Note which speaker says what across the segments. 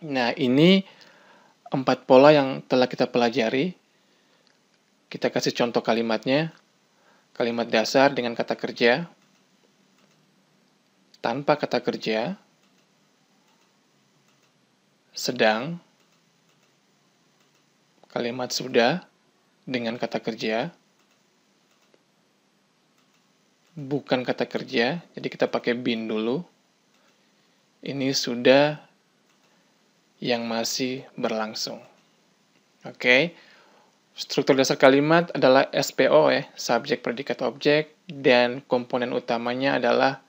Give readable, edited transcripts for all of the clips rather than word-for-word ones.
Speaker 1: Nah, ini 4 pola yang telah kita pelajari. Kita kasih contoh kalimatnya. Kalimat dasar dengan kata kerja, tanpa kata kerja, sedang, kalimat sudah dengan kata kerja, bukan kata kerja, jadi kita pakai been dulu. Ini sudah yang masih berlangsung. Oke. Struktur dasar kalimat adalah SPO subjek, predikat, objek, dan komponen utamanya adalah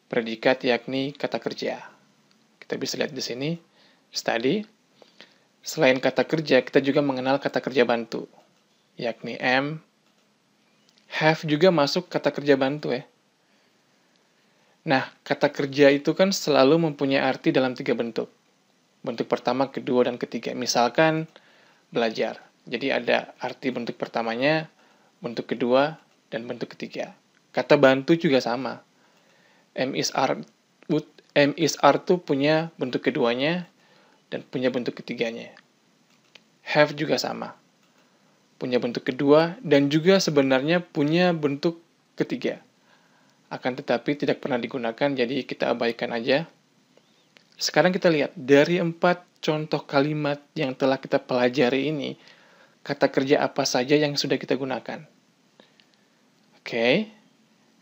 Speaker 1: predikat yakni kata kerja. Kita bisa lihat di sini, study. Selain kata kerja, kita juga mengenal kata kerja bantu, yakni am. Have juga masuk kata kerja bantu Nah, kata kerja itu kan selalu mempunyai arti dalam 3 bentuk. Bentuk pertama, kedua, dan ketiga. Misalkan belajar. Jadi ada arti bentuk pertamanya, bentuk kedua, dan bentuk ketiga. Kata bantu juga sama. M is are tuh punya bentuk keduanya dan punya bentuk ketiganya. Have juga sama. Punya bentuk kedua dan juga sebenarnya punya bentuk ketiga. Akan tetapi tidak pernah digunakan, jadi kita abaikan aja. Sekarang kita lihat, dari 4 contoh kalimat yang telah kita pelajari ini, kata kerja apa saja yang sudah kita gunakan. Oke,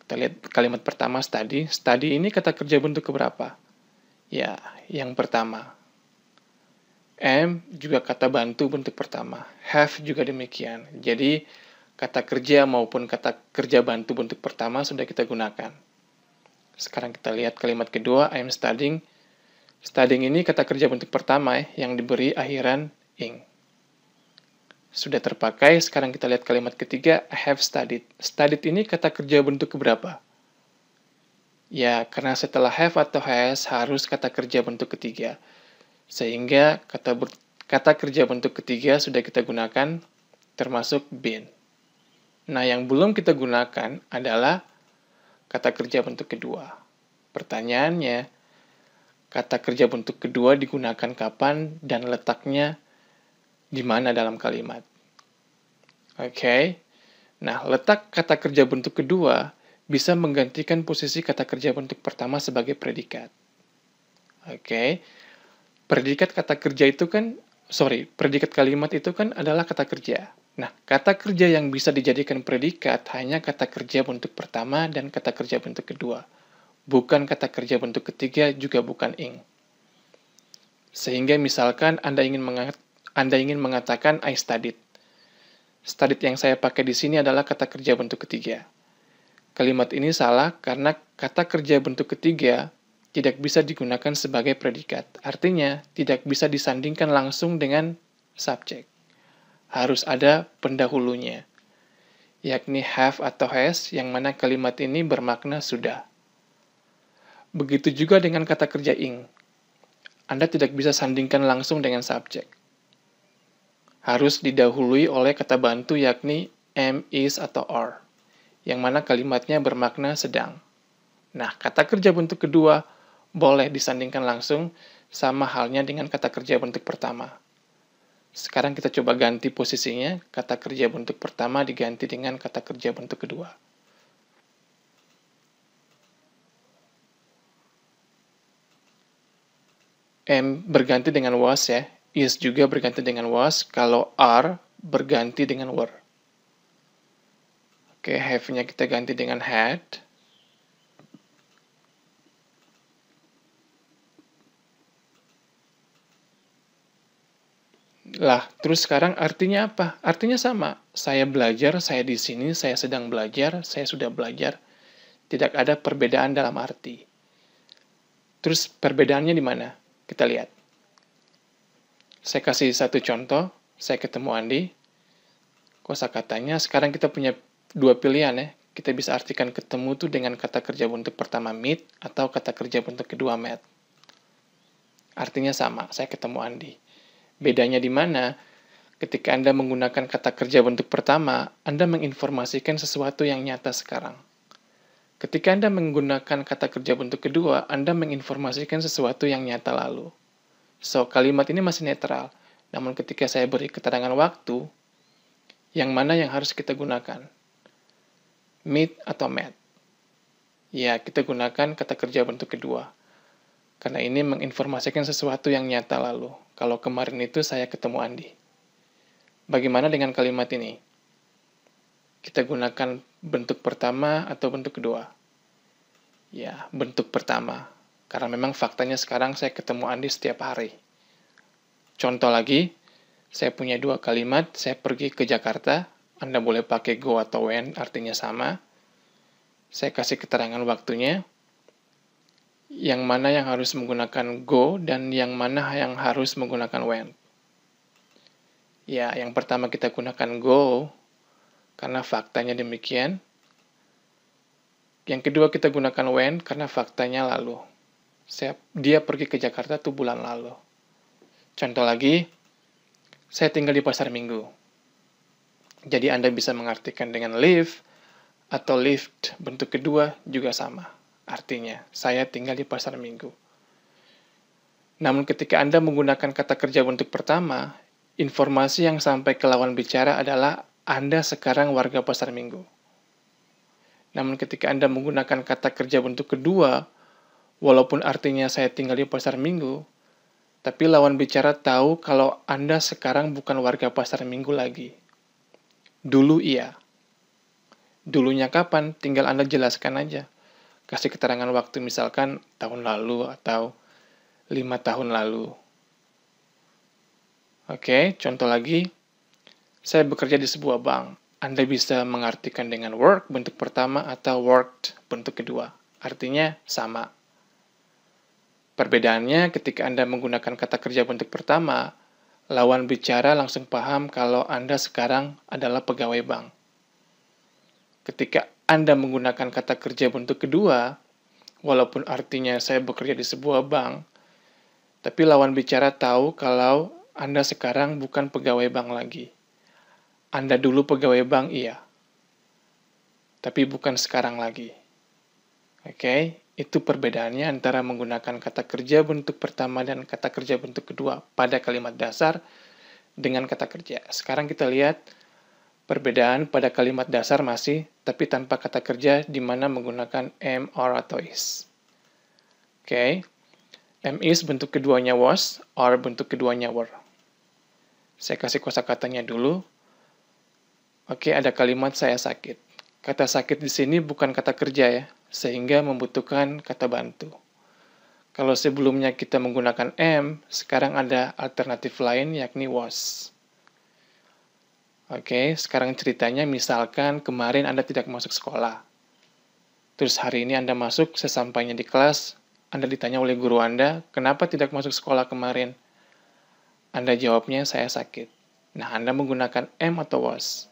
Speaker 1: kita lihat kalimat pertama, study. Study ini kata kerja bentuk keberapa? Ya, yang pertama. Am juga kata bantu bentuk pertama. Have juga demikian. Jadi, kata kerja maupun kata kerja bantu bentuk pertama sudah kita gunakan. Sekarang kita lihat kalimat kedua, I am studying. Studying ini kata kerja bentuk pertama yang diberi akhiran ing. Sudah terpakai, sekarang kita lihat kalimat ketiga, I have studied. Studied ini kata kerja bentuk keberapa? Ya, karena setelah have atau has harus kata kerja bentuk ketiga. Sehingga kata kerja bentuk ketiga sudah kita gunakan, termasuk been. Nah, yang belum kita gunakan adalah kata kerja bentuk kedua. Pertanyaannya, kata kerja bentuk kedua digunakan kapan dan letaknya di mana dalam kalimat? Oke. Nah, letak kata kerja bentuk kedua bisa menggantikan posisi kata kerja bentuk pertama sebagai predikat. Oke. Predikat kalimat itu kan adalah kata kerja. Nah, kata kerja yang bisa dijadikan predikat hanya kata kerja bentuk pertama dan kata kerja bentuk kedua. Bukan kata kerja bentuk ketiga, juga bukan ing. Sehingga misalkan Anda ingin mengatakan I studied. Studied yang saya pakai di sini adalah kata kerja bentuk ketiga. Kalimat ini salah karena kata kerja bentuk ketiga tidak bisa digunakan sebagai predikat. Artinya, tidak bisa disandingkan langsung dengan subjek. Harus ada pendahulunya, yakni have atau has, yang mana kalimat ini bermakna sudah. Begitu juga dengan kata kerja ing. Anda tidak bisa sandingkan langsung dengan subjek. Harus didahului oleh kata bantu yakni am, is, atau are, yang mana kalimatnya bermakna sedang. Nah, kata kerja bentuk kedua boleh disandingkan langsung, sama halnya dengan kata kerja bentuk pertama. Sekarang kita coba ganti posisinya, kata kerja bentuk pertama diganti dengan kata kerja bentuk kedua. Am berganti dengan was is juga berganti dengan was, kalau are berganti dengan were. Oke, have-nya kita ganti dengan had. Lah, terus sekarang artinya apa? Artinya sama. Saya belajar, saya di sini, saya sedang belajar, saya sudah belajar. Tidak ada perbedaan dalam arti. Terus perbedaannya di mana? Kita lihat. Saya kasih satu contoh. Saya ketemu Andi. Kosakatanya, sekarang kita punya 2 pilihan Kita bisa artikan ketemu tuh dengan kata kerja bentuk pertama meet atau kata kerja bentuk kedua met. Artinya sama, saya ketemu Andi. Bedanya di mana? Ketika Anda menggunakan kata kerja bentuk pertama, Anda menginformasikan sesuatu yang nyata sekarang. Ketika Anda menggunakan kata kerja bentuk kedua, Anda menginformasikan sesuatu yang nyata lalu. So, kalimat ini masih netral. Namun ketika saya beri keterangan waktu, yang mana yang harus kita gunakan? Meet atau met? Ya, kita gunakan kata kerja bentuk kedua. Karena ini menginformasikan sesuatu yang nyata lalu. Kalau kemarin itu saya ketemu Andi. Bagaimana dengan kalimat ini? Kita gunakan bentuk pertama atau bentuk kedua? Ya, bentuk pertama. Karena memang faktanya sekarang saya ketemu Andi setiap hari. Contoh lagi, saya punya dua kalimat, saya pergi ke Jakarta. Anda boleh pakai go atau when, artinya sama. Saya kasih keterangan waktunya. Yang mana yang harus menggunakan go dan yang mana yang harus menggunakan when. Ya, yang pertama kita gunakan go, karena faktanya demikian. Yang kedua kita gunakan when, karena faktanya lalu. Dia pergi ke Jakarta tuh bulan lalu. Contoh lagi, saya tinggal di Pasar Minggu. Jadi Anda bisa mengartikan dengan live, atau lived, bentuk kedua juga sama. Artinya, saya tinggal di Pasar Minggu. Namun ketika Anda menggunakan kata kerja bentuk pertama, informasi yang sampai ke lawan bicara adalah Anda sekarang warga Pasar Minggu. Namun ketika Anda menggunakan kata kerja bentuk kedua, walaupun artinya saya tinggal di Pasar Minggu, tapi lawan bicara tahu kalau Anda sekarang bukan warga Pasar Minggu lagi. Dulu iya. Dulunya kapan? Tinggal Anda jelaskan aja. Kasih keterangan waktu misalkan tahun lalu atau 5 tahun lalu. Oke, contoh lagi. Saya bekerja di sebuah bank. Anda bisa mengartikan dengan work bentuk pertama atau worked bentuk kedua. Artinya sama. Perbedaannya ketika Anda menggunakan kata kerja bentuk pertama, lawan bicara langsung paham kalau Anda sekarang adalah pegawai bank. Ketika Anda menggunakan kata kerja bentuk kedua, walaupun artinya saya bekerja di sebuah bank, tapi lawan bicara tahu kalau Anda sekarang bukan pegawai bank lagi. Anda dulu pegawai bank, iya. Tapi bukan sekarang lagi. Oke, itu perbedaannya antara menggunakan kata kerja bentuk pertama dan kata kerja bentuk kedua pada kalimat dasar dengan kata kerja. Sekarang kita lihat perbedaan pada kalimat dasar masih, tapi tanpa kata kerja di mana menggunakan am, are, atau is. Oke, am is bentuk keduanya was, are bentuk keduanya were. Saya kasih kosakatanya dulu. Oke, ada kalimat saya sakit. Kata sakit di sini bukan kata kerja ya, sehingga membutuhkan kata bantu. Kalau sebelumnya kita menggunakan am, sekarang ada alternatif lain yakni was. Oke, sekarang ceritanya misalkan kemarin Anda tidak masuk sekolah. Terus hari ini Anda masuk, sesampainya di kelas, Anda ditanya oleh guru Anda, kenapa tidak masuk sekolah kemarin? Anda jawabnya, saya sakit. Nah, Anda menggunakan am atau was?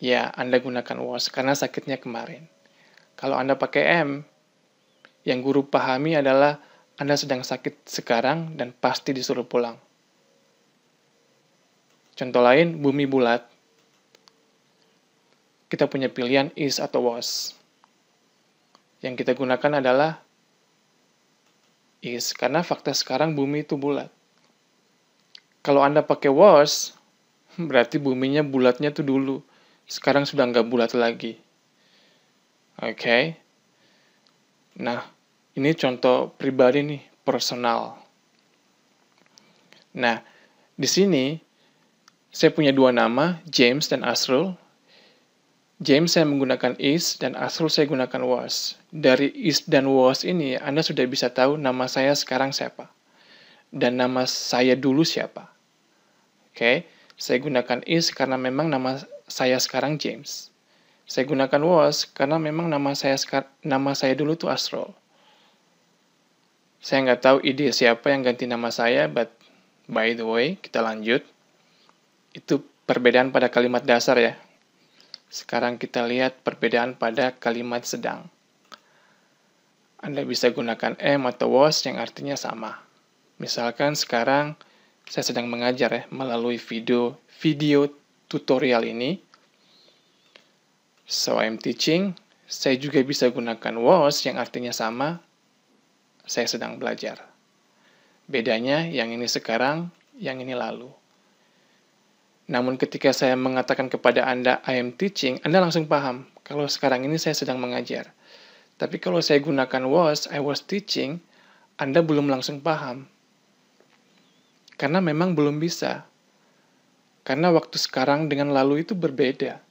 Speaker 1: Ya, Anda gunakan was karena sakitnya kemarin. Kalau Anda pakai am, yang guru pahami adalah Anda sedang sakit sekarang dan pasti disuruh pulang. Contoh lain, bumi bulat. Kita punya pilihan is atau was. Yang kita gunakan adalah is, karena fakta sekarang bumi itu bulat. Kalau Anda pakai was, berarti buminya bulatnya tuh dulu. Sekarang sudah nggak bulat lagi. Oke. Nah, ini contoh pribadi nih, personal. Nah, di sini saya punya dua nama, James dan Asrul. James saya menggunakan is dan Asrul saya gunakan was. Dari is dan was ini Anda sudah bisa tahu nama saya sekarang siapa. Dan nama saya dulu siapa. Oke, saya gunakan is karena memang nama saya sekarang James. Saya gunakan was karena memang nama saya dulu tuh Asrul. Saya nggak tahu ide siapa yang ganti nama saya, but by the way, kita lanjut. Itu perbedaan pada kalimat dasar ya. Sekarang kita lihat perbedaan pada kalimat sedang. Anda bisa gunakan am atau was yang artinya sama. Misalkan sekarang saya sedang mengajar ya melalui video tutorial ini. So I'm teaching. Saya juga bisa gunakan was yang artinya sama. Saya sedang belajar. Bedanya yang ini sekarang, yang ini lalu. Namun ketika saya mengatakan kepada Anda, I am teaching, Anda langsung paham. Kalau sekarang ini saya sedang mengajar. Tapi kalau saya gunakan was, I was teaching, Anda belum langsung paham. Karena memang belum bisa. Karena waktu sekarang dengan lalu itu berbeda.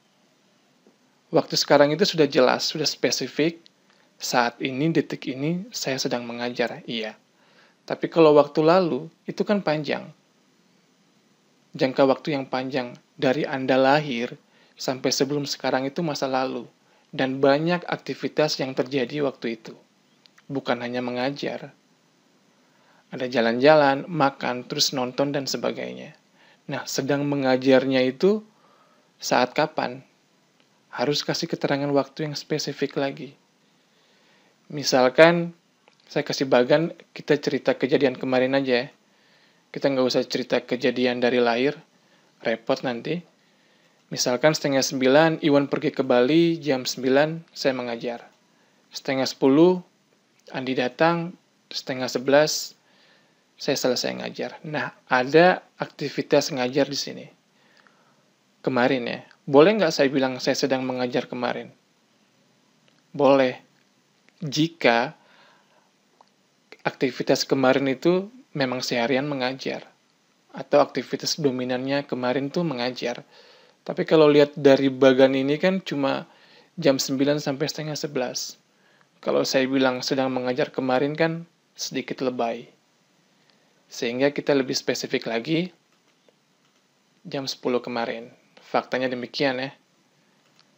Speaker 1: Waktu sekarang itu sudah jelas, sudah spesifik. Saat ini, detik ini, saya sedang mengajar. Iya. Tapi kalau waktu lalu, itu kan panjang. Jangka waktu yang panjang. Dari Anda lahir, sampai sebelum sekarang itu masa lalu. Dan banyak aktivitas yang terjadi waktu itu. Bukan hanya mengajar. Ada jalan-jalan, makan, terus nonton, dan sebagainya. Nah, sedang mengajarnya itu saat kapan? Harus kasih keterangan waktu yang spesifik lagi. Misalkan, saya kasih bagan, kita cerita kejadian kemarin aja ya. Kita nggak usah cerita kejadian dari lahir, repot nanti. Misalkan 8:30, Iwan pergi ke Bali, jam 9, saya mengajar. 9:30, Andi datang, 10:30, saya selesai ngajar. Nah, ada aktivitas ngajar di sini. Kemarin ya, boleh nggak saya bilang saya sedang mengajar kemarin? Boleh. Jika aktivitas kemarin itu memang seharian mengajar. Atau aktivitas dominannya kemarin tuh mengajar. Tapi kalau lihat dari bagan ini kan cuma jam 9 sampai 10:30. Kalau saya bilang sedang mengajar kemarin kan sedikit lebay. Sehingga kita lebih spesifik lagi, jam 10 kemarin. Faktanya demikian ya.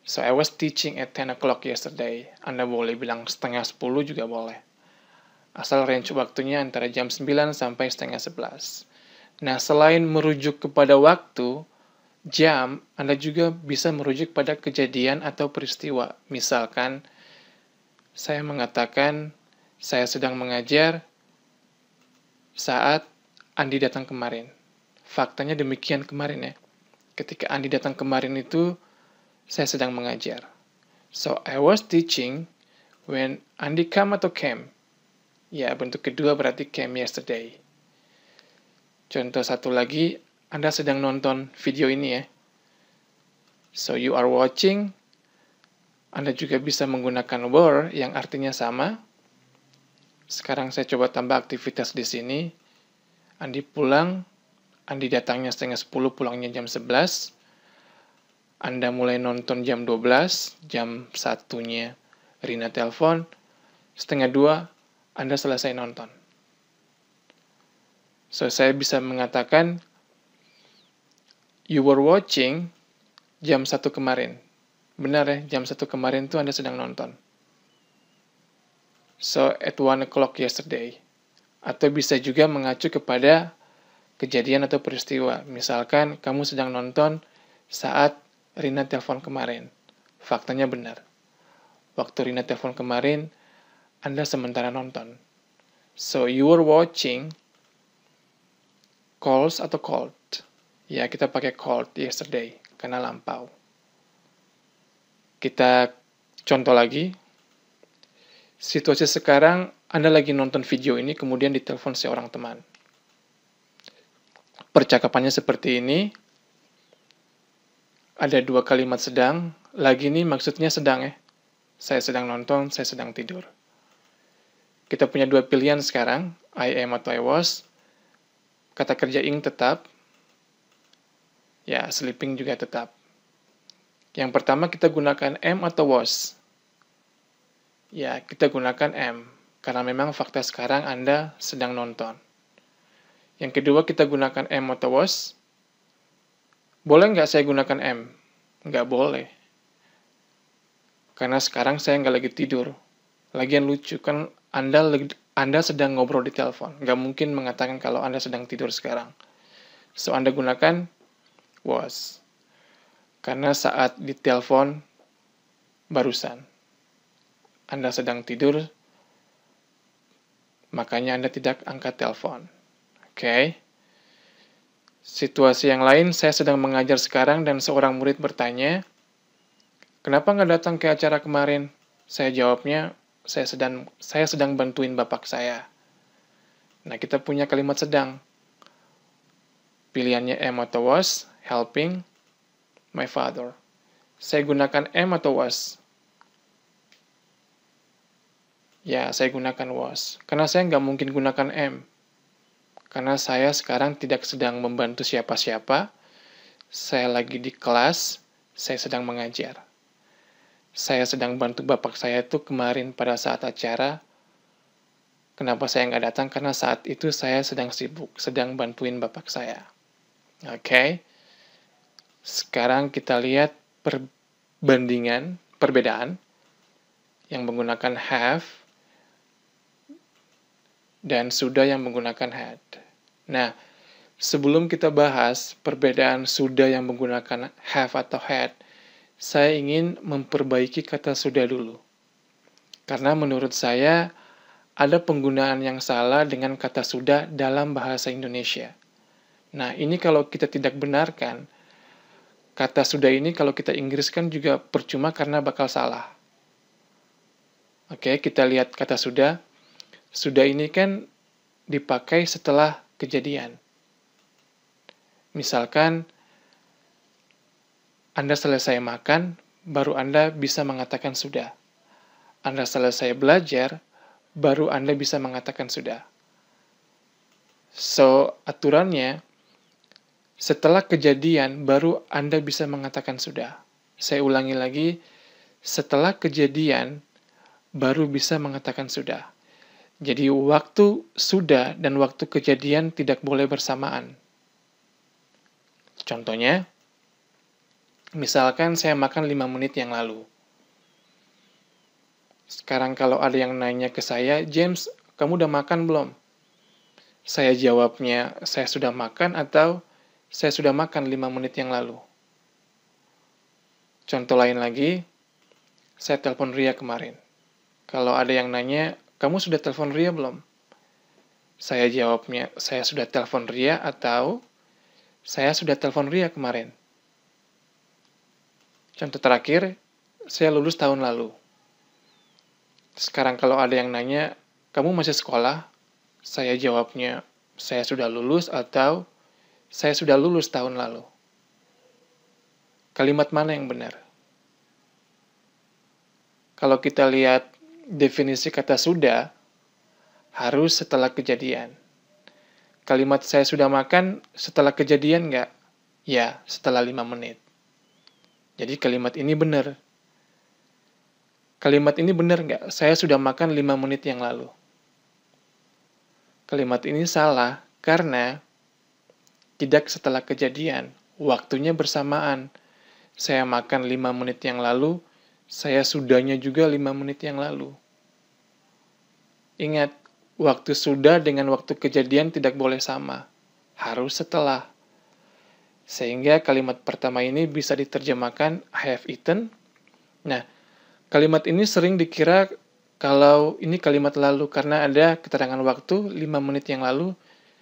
Speaker 1: So, I was teaching at 10 o'clock yesterday. Anda boleh bilang 9:30 juga boleh. Asal range waktunya antara jam 9 sampai 10:30. Nah, selain merujuk kepada waktu, jam, Anda juga bisa merujuk pada kejadian atau peristiwa. Misalkan, saya mengatakan, saya sedang mengajar saat Andi datang kemarin. Faktanya demikian kemarin ya. Ketika Andi datang kemarin itu, saya sedang mengajar. So, I was teaching when Andi come atau came. Ya, bentuk kedua berarti came yesterday. Contoh satu lagi, Anda sedang nonton video ini ya. So, you are watching. Anda juga bisa menggunakan were yang artinya sama. Sekarang saya coba tambah aktivitas di sini. Andi pulang, Andi datangnya 9:30, pulangnya jam 11. Anda mulai nonton jam 12, jam 1-nya Rina telepon, 1:30 Anda selesai nonton. So, saya bisa mengatakan, you were watching jam 1 kemarin. Benar ya, jam 1 kemarin itu Anda sedang nonton. So, at 1 o'clock yesterday. Atau bisa juga mengacu kepada kejadian atau peristiwa. Misalkan, kamu sedang nonton saat Rina telepon kemarin. Faktanya benar. Waktu Rina telepon kemarin, Anda sementara nonton. So, you were watching calls atau called. Ya, kita pakai called yesterday, karena lampau. Kita contoh lagi. Situasi sekarang, Anda lagi nonton video ini, kemudian ditelepon seorang teman. Percakapannya seperti ini. Ada 2 kalimat sedang, lagi ini maksudnya sedang ya. Saya sedang nonton, saya sedang tidur. Kita punya 2 pilihan sekarang, I am atau I was. Kata kerja ing tetap. Ya, sleeping juga tetap. Yang pertama kita gunakan am atau was. Ya, kita gunakan am. Karena memang fakta sekarang Anda sedang nonton. Yang kedua kita gunakan am atau was. Boleh nggak saya gunakan am? Nggak boleh. Karena sekarang saya nggak lagi tidur. Lagian lucu, kan Anda sedang ngobrol di telepon. Nggak mungkin mengatakan kalau Anda sedang tidur sekarang. So, Anda gunakan was. Karena saat di telepon barusan, Anda sedang tidur, makanya Anda tidak angkat telepon. Oke. Situasi yang lain, saya sedang mengajar sekarang dan seorang murid bertanya, kenapa nggak datang ke acara kemarin? Saya jawabnya, saya sedang bantuin bapak saya. Nah, kita punya kalimat sedang. Pilihannya am atau was, helping my father. Saya gunakan am atau was? Ya, saya gunakan was. Karena saya nggak mungkin gunakan am. Karena saya sekarang tidak sedang membantu siapa-siapa. Saya lagi di kelas, saya sedang mengajar. Saya sedang bantu bapak saya tuh kemarin pada saat acara. Kenapa saya nggak datang? Karena saat itu saya sedang sibuk, sedang bantuin bapak saya. Oke. Sekarang kita lihat perbedaan yang menggunakan have dan sudah yang menggunakan had. Nah, sebelum kita bahas perbedaan sudah yang menggunakan have atau had, saya ingin memperbaiki kata sudah dulu. Karena menurut saya, ada penggunaan yang salah dengan kata sudah dalam bahasa Indonesia. Nah, ini kalau kita tidak benarkan, kata sudah ini kalau kita Inggriskan juga percuma karena bakal salah. Oke, kita lihat kata sudah. Sudah ini kan dipakai setelah kejadian. Misalkan, Anda selesai makan, baru Anda bisa mengatakan sudah. Anda selesai belajar, baru Anda bisa mengatakan sudah. So, aturannya, setelah kejadian, baru Anda bisa mengatakan sudah. Saya ulangi lagi, setelah kejadian, baru bisa mengatakan sudah. Jadi, waktu sudah dan waktu kejadian tidak boleh bersamaan. Contohnya, misalkan saya makan 5 menit yang lalu. Sekarang kalau ada yang nanya ke saya, James, kamu udah makan belum? Saya jawabnya, saya sudah makan atau saya sudah makan 5 menit yang lalu. Contoh lain lagi, saya telepon Ria kemarin. Kalau ada yang nanya, kamu sudah telepon Ria belum? Saya jawabnya, saya sudah telepon Ria atau saya sudah telepon Ria kemarin. Contoh terakhir, saya lulus tahun lalu. Sekarang kalau ada yang nanya, kamu masih sekolah? Saya jawabnya, saya sudah lulus atau saya sudah lulus tahun lalu. Kalimat mana yang benar? Kalau kita lihat definisi kata sudah, harus setelah kejadian. Kalimat saya sudah makan setelah kejadian nggak? Ya, setelah 5 menit. Jadi kalimat ini benar. Kalimat ini benar nggak? Saya sudah makan 5 menit yang lalu. Kalimat ini salah karena tidak setelah kejadian. Waktunya bersamaan. Saya makan 5 menit yang lalu, saya sudahnya juga 5 menit yang lalu. Ingat, waktu sudah dengan waktu kejadian tidak boleh sama. Harus setelah. Sehingga kalimat pertama ini bisa diterjemahkan I have eaten. Nah, kalimat ini sering dikira kalau ini kalimat lalu karena ada keterangan waktu 5 menit yang lalu,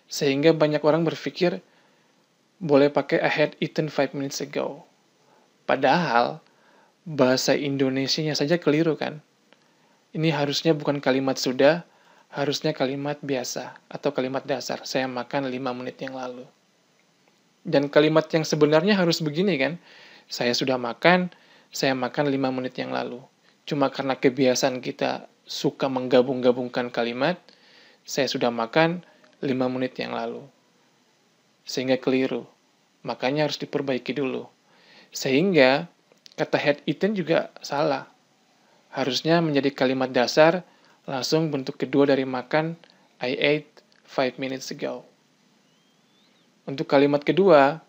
Speaker 1: sehingga banyak orang berpikir boleh pakai I had eaten 5 minutes ago. Padahal bahasa Indonesianya saja keliru kan. Ini harusnya bukan kalimat sudah, harusnya kalimat biasa atau kalimat dasar. Saya makan 5 menit yang lalu. Dan kalimat yang sebenarnya harus begini kan. Saya sudah makan, saya makan 5 menit yang lalu. Cuma karena kebiasaan kita suka menggabung-gabungkan kalimat, saya sudah makan 5 menit yang lalu. Sehingga keliru. Makanya harus diperbaiki dulu. Sehingga kata had eaten juga salah. Harusnya menjadi kalimat dasar, langsung bentuk kedua dari makan, I ate 5 minutes ago. Untuk kalimat kedua,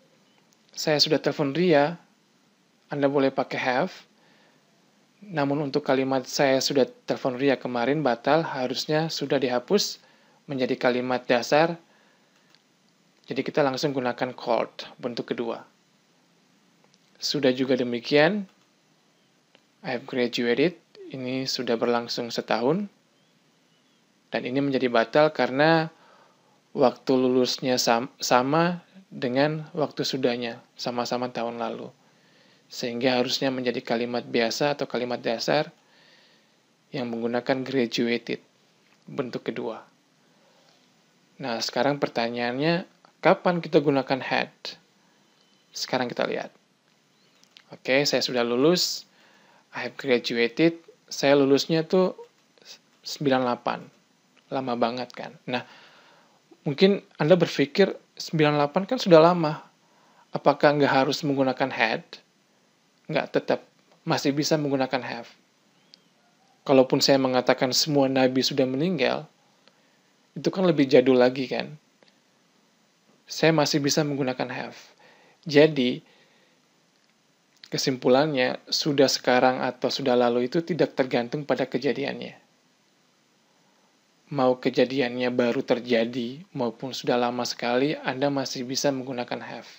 Speaker 1: saya sudah telepon Ria, Anda boleh pakai have. Namun untuk kalimat saya sudah telepon Ria kemarin batal, harusnya sudah dihapus menjadi kalimat dasar. Jadi kita langsung gunakan called, bentuk kedua. Sudah juga demikian, I have graduated, ini sudah berlangsung setahun. Dan ini menjadi batal karena waktu lulusnya sama dengan waktu sudahnya, sama-sama tahun lalu. Sehingga harusnya menjadi kalimat biasa atau kalimat dasar yang menggunakan graduated, bentuk kedua. Nah, sekarang pertanyaannya, kapan kita gunakan had? Sekarang kita lihat. Oke, saya sudah lulus. I have graduated. Saya lulusnya tuh 98. Lama banget kan. Nah, mungkin Anda berpikir 98 kan sudah lama. Apakah nggak harus menggunakan had? Nggak, tetap. Masih bisa menggunakan have. Kalaupun saya mengatakan semua nabi sudah meninggal, itu kan lebih jadul lagi kan. Saya masih bisa menggunakan have. Jadi, kesimpulannya, sudah sekarang atau sudah lalu itu tidak tergantung pada kejadiannya. Mau kejadiannya baru terjadi maupun sudah lama sekali, Anda masih bisa menggunakan have.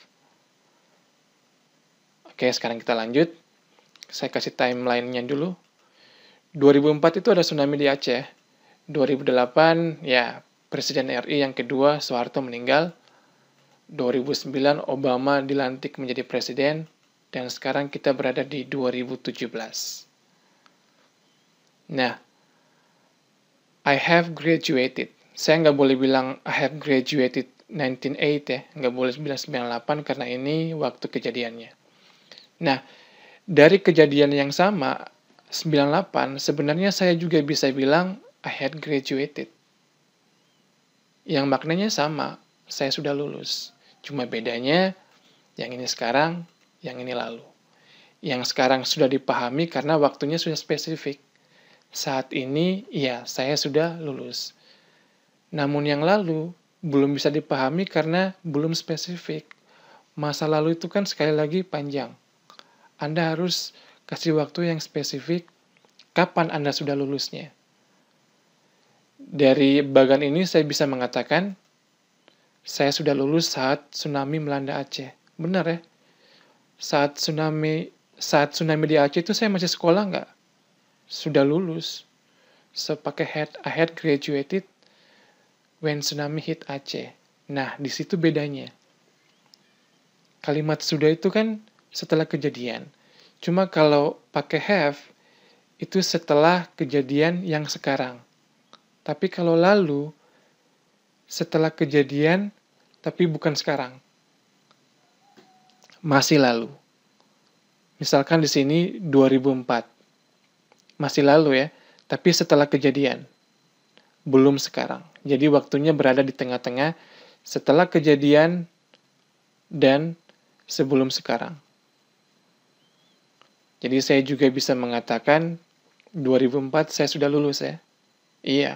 Speaker 1: Oke, sekarang kita lanjut. Saya kasih timeline-nya dulu. 2004 itu ada tsunami di Aceh. 2008, ya, Presiden RI yang kedua, Soeharto meninggal. 2009, Obama dilantik menjadi presiden. Dan sekarang kita berada di 2017. Nah, I have graduated. Saya nggak boleh bilang I have graduated 1998 ya. Nggak boleh bilang 98 karena ini waktu kejadiannya. Nah, dari kejadian yang sama, 98, sebenarnya saya juga bisa bilang I had graduated. Yang maknanya sama, saya sudah lulus. Cuma bedanya, yang ini sekarang, yang ini lalu. Yang sekarang sudah dipahami karena waktunya sudah spesifik. Saat ini, ya, saya sudah lulus. Namun yang lalu, belum bisa dipahami karena belum spesifik. Masa lalu itu kan sekali lagi panjang. Anda harus kasih waktu yang spesifik kapan Anda sudah lulusnya. Dari bagian ini saya bisa mengatakan, saya sudah lulus saat tsunami melanda Aceh. Benar ya? Saat tsunami di Aceh itu saya masih sekolah nggak? Sudah lulus. So, pakai I had graduated when tsunami hit Aceh. Nah, di situ bedanya. Kalimat sudah itu kan setelah kejadian. Cuma kalau pakai have, itu setelah kejadian yang sekarang. Tapi kalau lalu, setelah kejadian, tapi bukan sekarang. Masih lalu. Misalkan di sini 2004. Masih lalu ya, tapi setelah kejadian. Belum sekarang. Jadi waktunya berada di tengah-tengah setelah kejadian dan sebelum sekarang. Jadi saya juga bisa mengatakan 2004 saya sudah lulus ya. Iya.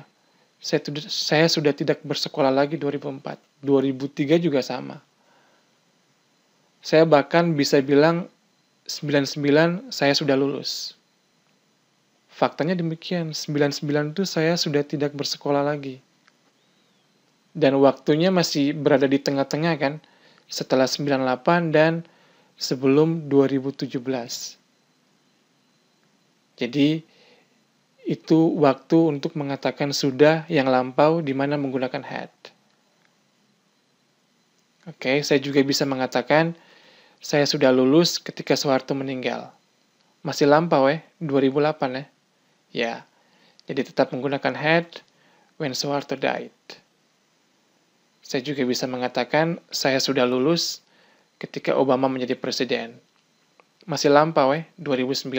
Speaker 1: Saya sudah tidak bersekolah lagi 2004. 2003 juga sama. Saya bahkan bisa bilang 99 saya sudah lulus. Faktanya demikian, 99 itu saya sudah tidak bersekolah lagi. Dan waktunya masih berada di tengah-tengah kan, setelah 98 dan sebelum 2017. Jadi, itu waktu untuk mengatakan sudah yang lampau di mana menggunakan had. Oke, saya juga bisa mengatakan saya sudah lulus ketika Soeharto meninggal. Masih lampau 2008 ya. Ya, jadi tetap menggunakan had when Soeharto died. Saya juga bisa mengatakan saya sudah lulus ketika Obama menjadi presiden. Masih lampau 2009,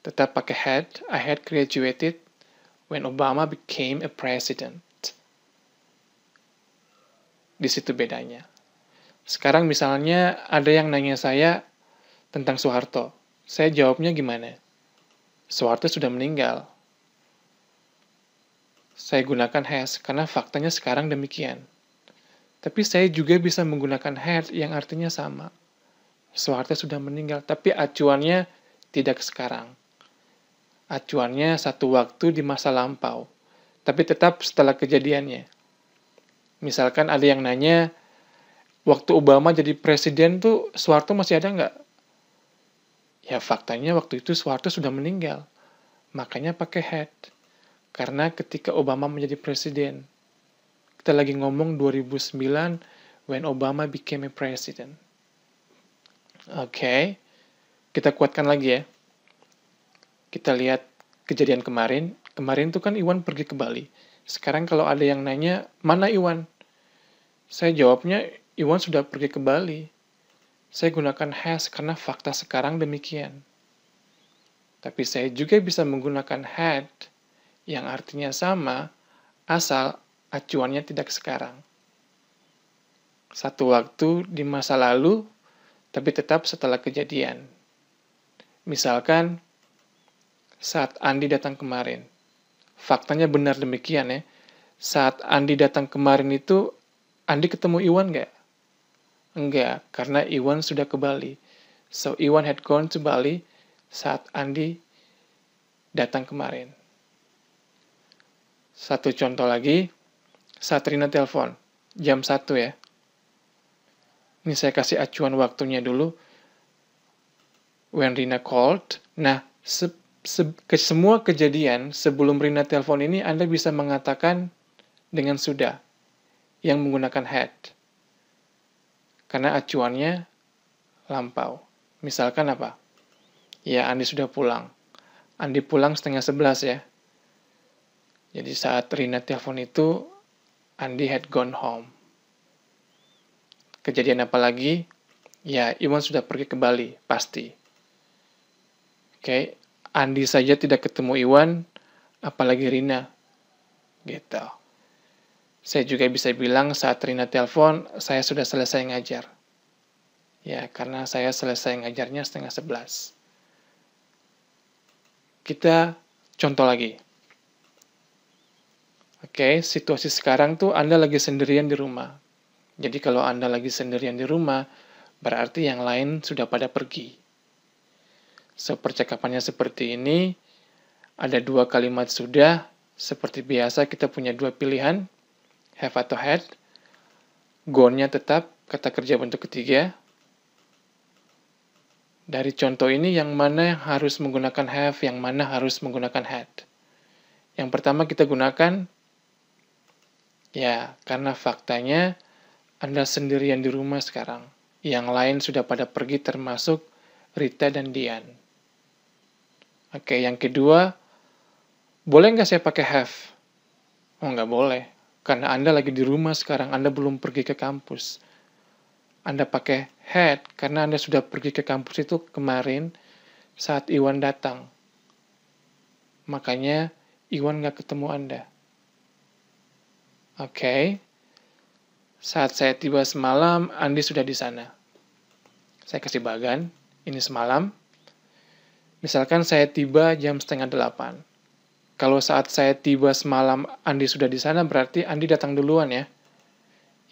Speaker 1: tetap pakai had. I had graduated when Obama became a president. Di situ bedanya. Sekarang misalnya ada yang nanya saya tentang Soeharto. Saya jawabnya gimana? Soeharto sudah meninggal. Saya gunakan has karena faktanya sekarang demikian. Tapi saya juga bisa menggunakan had yang artinya sama. Soeharto sudah meninggal, tapi acuannya tidak sekarang. Acuannya satu waktu di masa lampau, tapi tetap setelah kejadiannya. Misalkan ada yang nanya, waktu Obama jadi presiden tuh Soeharto masih ada nggak? Ya faktanya waktu itu Soeharto sudah meninggal. Makanya pakai had. Karena ketika Obama menjadi presiden. Kita lagi ngomong 2009 when Obama became a president. Oke. Kita kuatkan lagi ya. Kita lihat kejadian kemarin. Kemarin tuh kan Iwan pergi ke Bali. Sekarang kalau ada yang nanya, mana Iwan? Saya jawabnya, Iwan sudah pergi ke Bali. Saya gunakan has karena fakta sekarang demikian. Tapi saya juga bisa menggunakan had yang artinya sama, asal acuannya tidak sekarang. Satu waktu di masa lalu, tapi tetap setelah kejadian. Misalkan, saat Andi datang kemarin. Faktanya benar demikian ya. Saat Andi datang kemarin itu, Andi ketemu Iwan nggak? Enggak, karena Iwan sudah ke Bali. So, Iwan had gone to Bali saat Andi datang kemarin. Satu contoh lagi, saat Rina telepon, jam 1 ya. Ini saya kasih acuan waktunya dulu. When Rina called, nah, semua kejadian sebelum Rina telepon ini Anda bisa mengatakan dengan sudah, yang menggunakan had. Karena acuannya lampau. Misalkan apa? Ya, Andi sudah pulang. Andi pulang 10:30 ya. Jadi saat Rina telepon itu, Andi had gone home. Kejadian apa lagi? Ya, Iwan sudah pergi ke Bali, pasti. Oke, Andi saja tidak ketemu Iwan, apalagi Rina. Gitu. Saya juga bisa bilang saat Rina telepon, saya sudah selesai ngajar. Ya, karena saya selesai ngajarnya 10:30. Kita contoh lagi. Oke, situasi sekarang tuh Anda lagi sendirian di rumah. Jadi kalau Anda lagi sendirian di rumah, berarti yang lain sudah pada pergi. So, percakapannya seperti ini, ada 2 kalimat sudah, seperti biasa kita punya 2 pilihan, have atau had. Gone-nya tetap kata kerja bentuk ketiga. Dari contoh ini, yang mana yang harus menggunakan have, yang mana harus menggunakan had? Yang pertama kita gunakan, ya, karena faktanya Anda sendirian di rumah sekarang. Yang lain sudah pada pergi termasuk Rita dan Dian. Oke, yang kedua, boleh nggak saya pakai have? Oh, nggak boleh. Karena Anda lagi di rumah sekarang, Anda belum pergi ke kampus. Anda pakai had karena Anda sudah pergi ke kampus itu kemarin saat Iwan datang. Makanya Iwan nggak ketemu Anda. Oke. Saat saya tiba semalam, Andi sudah di sana. Saya kasih bagan, ini semalam. Misalkan saya tiba jam 7:30. Kalau saat saya tiba semalam Andi sudah di sana, berarti Andi datang duluan ya.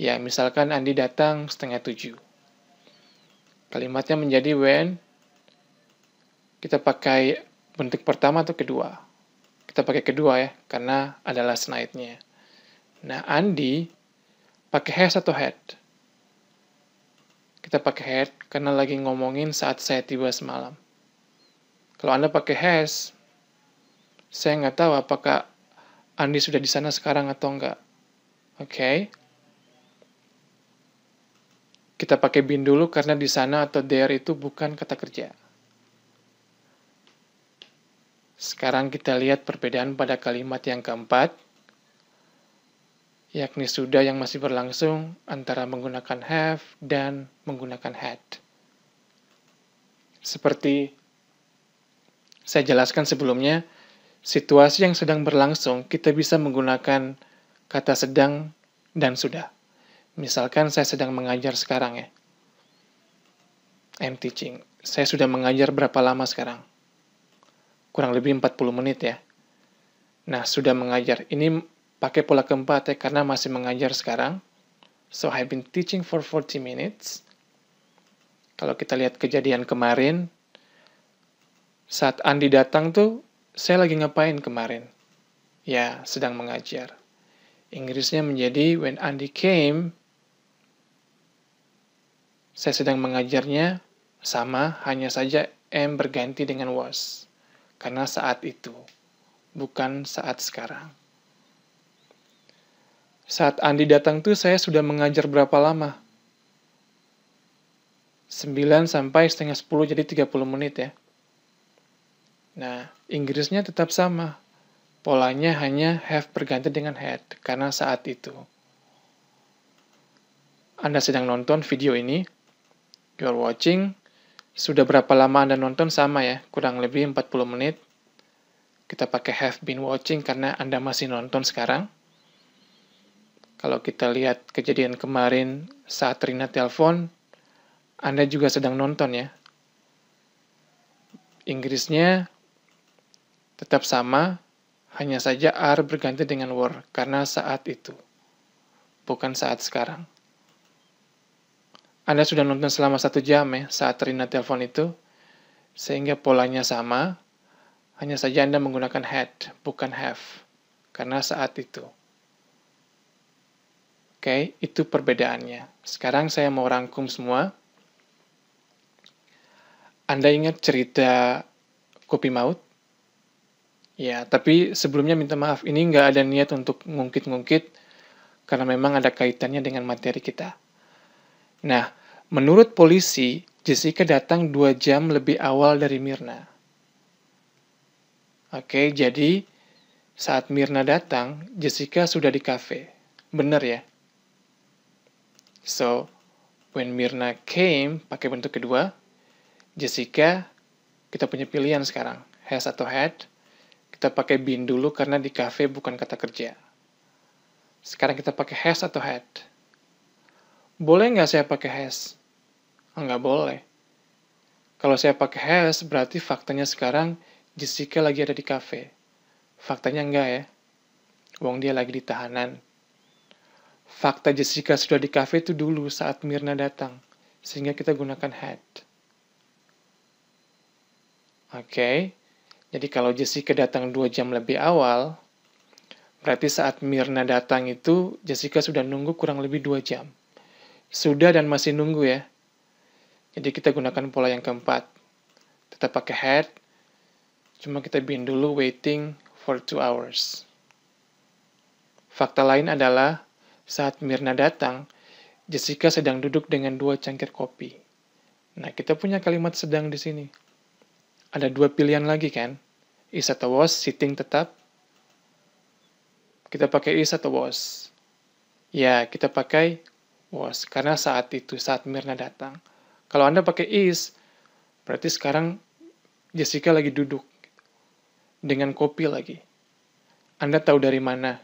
Speaker 1: Ya, misalkan Andi datang 6:30. Kalimatnya menjadi when. Kita pakai bentuk pertama atau kedua. Kita pakai kedua ya, karena ada last night-nya. Nah, Andi pakai has atau had? Kita pakai had karena lagi ngomongin saat saya tiba semalam. Kalau Anda pakai has, saya nggak tahu apakah Andi sudah di sana sekarang atau enggak. Oke. Kita pakai been dulu karena di sana atau there itu bukan kata kerja. Sekarang kita lihat perbedaan pada kalimat yang keempat, yakni sudah yang masih berlangsung antara menggunakan have dan menggunakan had. Seperti saya jelaskan sebelumnya, situasi yang sedang berlangsung kita bisa menggunakan kata sedang dan sudah. Misalkan saya sedang mengajar sekarang ya. I'm teaching. Saya sudah mengajar berapa lama sekarang? Kurang lebih 40 menit ya. Nah, sudah mengajar. Ini pakai pola keempat ya, karena masih mengajar sekarang. So, I've been teaching for 40 minutes. Kalau kita lihat kejadian kemarin, saat Andi datang tuh, saya lagi ngapain kemarin? Ya, sedang mengajar. Inggrisnya menjadi when Andi came, saya sedang mengajarnya sama, hanya saja am berganti dengan was. Karena saat itu, bukan saat sekarang. Saat Andi datang tuh saya sudah mengajar berapa lama? 9 sampai 9:30, jadi 30 menit ya. Nah, Inggrisnya tetap sama. polanya hanya have berganti dengan had, karena saat itu. Anda sedang nonton video ini, you're watching, sudah berapa lama Anda nonton? Sama ya, kurang lebih 40 menit. Kita pakai have been watching karena Anda masih nonton sekarang. Kalau kita lihat kejadian kemarin saat Rina telepon, Anda juga sedang nonton ya. Inggrisnya tetap sama, hanya saja are berganti dengan were, karena saat itu, bukan saat sekarang. Anda sudah nonton selama 1 jam ya, saat Rina telepon itu, sehingga polanya sama, hanya saja Anda menggunakan had, bukan have, karena saat itu. Oke, itu perbedaannya. Sekarang saya mau rangkum semua. Anda ingat cerita kopi maut? Ya, tapi sebelumnya minta maaf, ini nggak ada niat untuk ngungkit-ngungkit, karena memang ada kaitannya dengan materi kita. Nah, menurut polisi, Jessica datang 2 jam lebih awal dari Myrna. Oke, jadi saat Myrna datang, Jessica sudah di kafe. Benar ya? So, when Myrna came, pakai bentuk kedua, Jessica, kita punya pilihan sekarang, has atau had. Kita pakai been dulu karena di cafe bukan kata kerja. Sekarang kita pakai has atau had. Boleh nggak saya pakai has? Nggak boleh. Kalau saya pakai has, berarti faktanya sekarang Jessica lagi ada di cafe. Faktanya enggak ya. Wong dia lagi di tahanan. Fakta Jessica sudah di cafe itu dulu saat Myrna datang. Sehingga kita gunakan had. Oke. Jadi kalau Jessica datang 2 jam lebih awal, berarti saat Myrna datang itu, Jessica sudah nunggu kurang lebih 2 jam. Sudah dan masih nunggu ya. Jadi kita gunakan pola yang keempat. Tetap pakai had, cuma kita been dulu waiting for 2 hours. Fakta lain adalah, saat Myrna datang, Jessica sedang duduk dengan 2 cangkir kopi. Nah, kita punya kalimat sedang di sini. Ada 2 pilihan lagi kan? Is atau was, sitting tetap. Kita pakai is atau was. Ya, kita pakai was, karena saat itu, saat Myrna datang. Kalau Anda pakai is, berarti sekarang Jessica lagi duduk. Dengan kopi lagi. Anda tahu dari mana?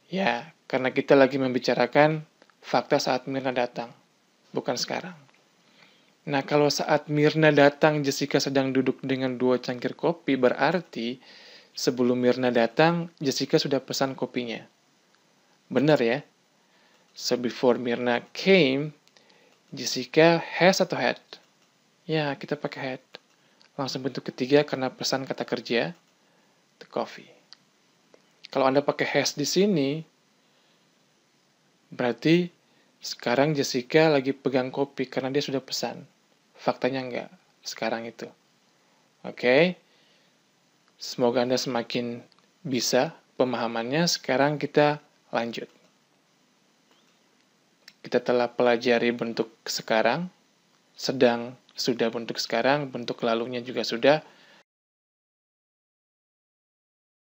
Speaker 1: Ya, karena kita lagi membicarakan fakta saat Myrna datang. Bukan sekarang. Nah, kalau saat Myrna datang, Jessica sedang duduk dengan 2 cangkir kopi, berarti sebelum Myrna datang, Jessica sudah pesan kopinya. Benar ya? So, before Myrna came, Jessica has atau had? Ya, kita pakai had. Langsung bentuk ketiga karena pesan kata kerja, the coffee. Kalau Anda pakai has di sini, berarti sekarang Jessica lagi pegang kopi karena dia sudah pesan. Faktanya enggak, sekarang itu. Oke? Semoga Anda semakin bisa pemahamannya. Sekarang kita lanjut. Kita telah pelajari bentuk sekarang, sedang, sudah bentuk sekarang, bentuk lalunya juga sudah.